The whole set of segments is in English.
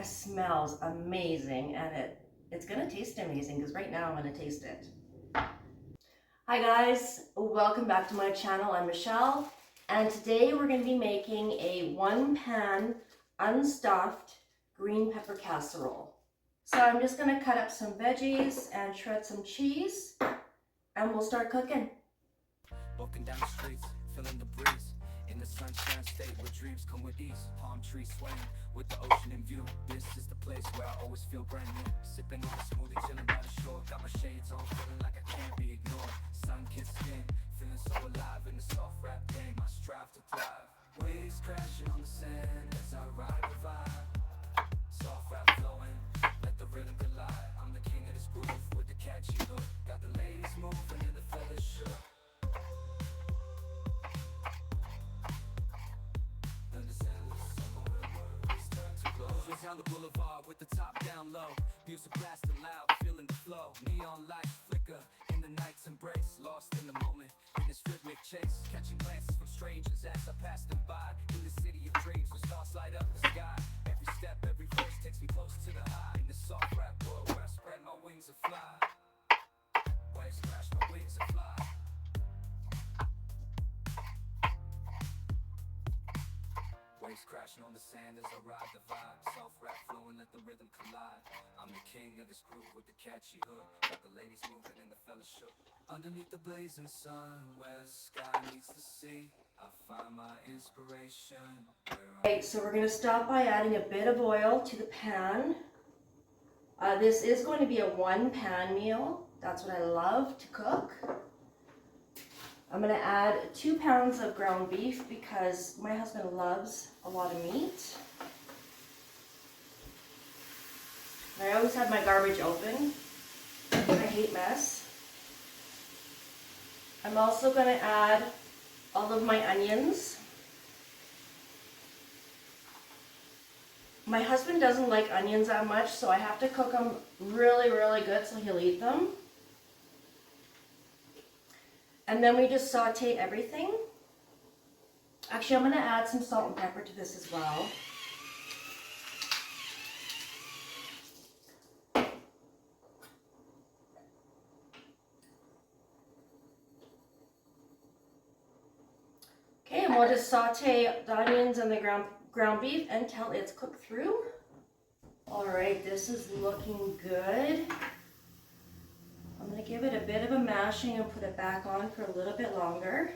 smells amazing, and it's gonna taste amazing because right now I'm gonna taste it. Hi guys, welcome back to my channel. I'm Michelle, and today we're going to be making a one-pan unstuffed green pepper casserole. So I'm just going to cut up some veggies and shred some cheese, and we'll start cooking. Walking down the streets, feeling the breeze. In the sunshine state where dreams come with ease. Palm trees swaying with the ocean in view. This is the place where I always feel brand new. Sipping on a smoothie, chilling by the shore. Got my shades on, feeling like I can't be ignored. Sun-kissed skin, feeling so alive in the soft rap game. I strive to thrive. Waves crashing on the sand as I ride the vibe. Soft rap flowing, let the rhythm collide. I'm the king of this groove with the catchy hook. Got the ladies moving and the fellas shook. Down the boulevard with the top down low. Music blasting loud, feeling the flow. Neon lights flicker in the night's embrace. Lost in the moment in this rhythmic chase. Catching glances from strangers as I pass them by. In the city of dreams where stars light up the sky. Every step, every verse takes me close to the high. In the soft rap world where I spread my wings and fly. Waves crash, my wings and fly. Waves crashing on the sand as I ride the vibe. Soft rap flowing, let the rhythm collide. I'm the king of this groove with the catchy hook. Got the ladies moving and the fellas shook. Underneath the blazing sun, where the sky meets the sea, I find my inspiration. Okay, so we're going to start by adding a bit of oil to the pan. This is going to be a one-pan meal. That's what I love to cook. I'm going to add 2 pounds of ground beef because my husband loves a lot of meat. And I always have my garbage open. I hate mess. I'm also going to add all of my onions. My husband doesn't like onions that much, so I have to cook them really, really good so he'll eat them. And then we just saute everything. Actually, I'm going to add some salt and pepper to this as well. Okay, and we'll just saute the onions and the ground beef until it's cooked through. All right, this is looking good. I'm going to give it a bit of a mashing and put it back on for a little bit longer.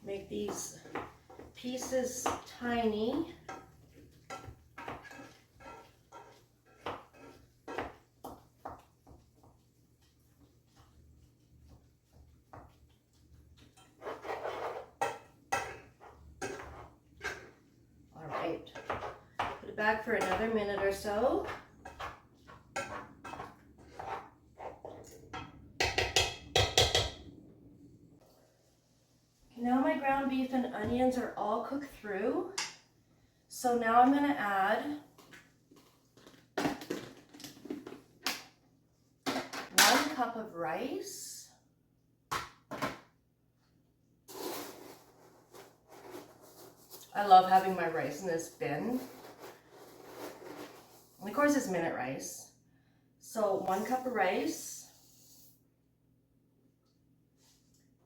Make these pieces tiny. All right. Put it back for another minute or so. Now my ground beef and onions are all cooked through. So now I'm going to add 1 cup of rice. I love having my rice in this bin. And of course it's minute rice. So 1 cup of rice.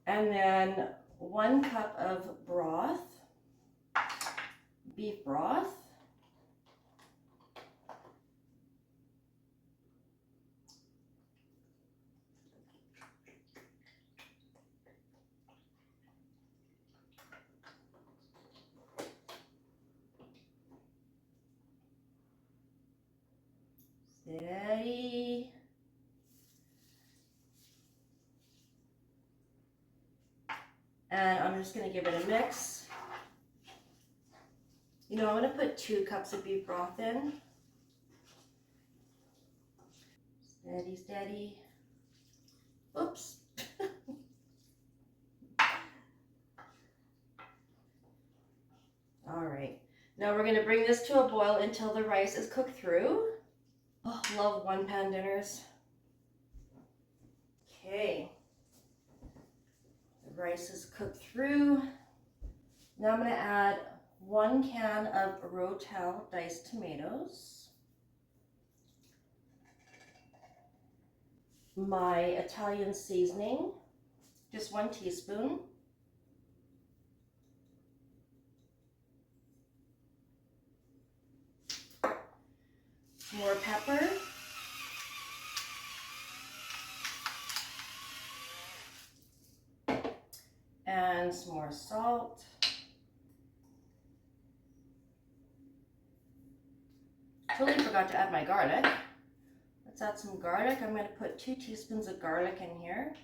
And then 1 cup of broth, beef broth. Steady. And I'm just going to give it a mix. You know, I'm going to put 2 cups of beef broth in. Steady, steady. Oops. All right. Now we're going to bring this to a boil until the rice is cooked through. Oh, love one-pan dinners. Okay. rice is cooked through. Now I'm going to add 1 can of Rotel diced tomatoes, my Italian seasoning, just 1 teaspoon, some more pepper, and some more salt. Totally forgot to add my garlic. Let's add some garlic. I'm going to put 2 teaspoons of garlic in here.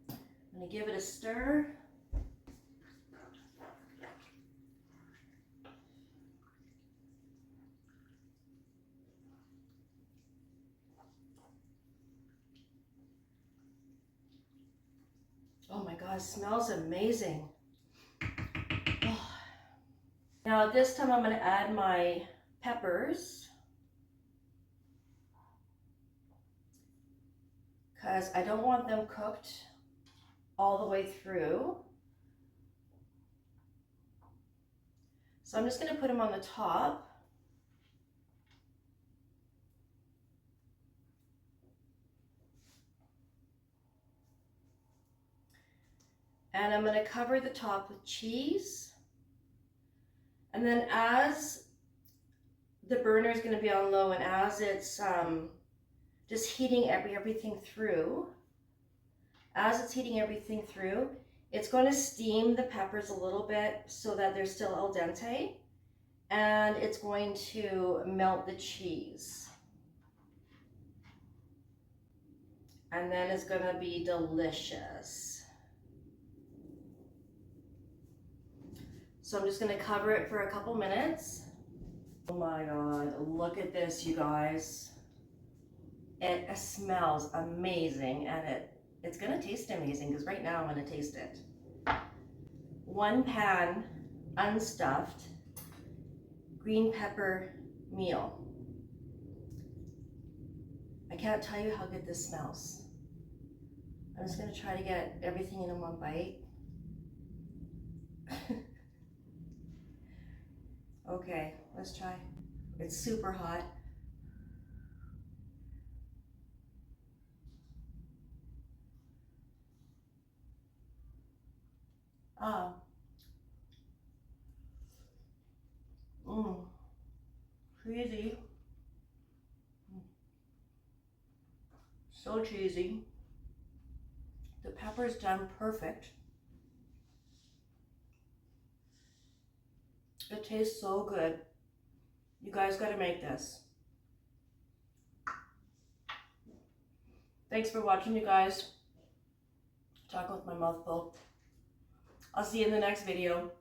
I'm going to give it a stir. Oh my God, it smells amazing. Oh. Now this time I'm going to add my peppers, because I don't want them cooked all the way through. So I'm just going to put them on the top. And I'm going to cover the top with cheese. And then as the burner is going to be on low, and as it's just heating everything through, it's going to steam the peppers a little bit so that they're still al dente, and it's going to melt the cheese. And then it's going to be delicious. So I'm just going to cover it for a couple minutes. Oh my God, look at this, you guys. It smells amazing, and it's going to taste amazing, because right now I'm going to taste it. 1 pan unstuffed green pepper meal. I can't tell you how good this smells. I'm just going to try to get everything in one bite. Okay, let's try. It's super hot. Ah. Cheesy. So cheesy. The pepper's done perfect. It tastes so good. You guys gotta make this. Thanks for watching, you guys. Talking with my mouth full. I'll see you in the next video.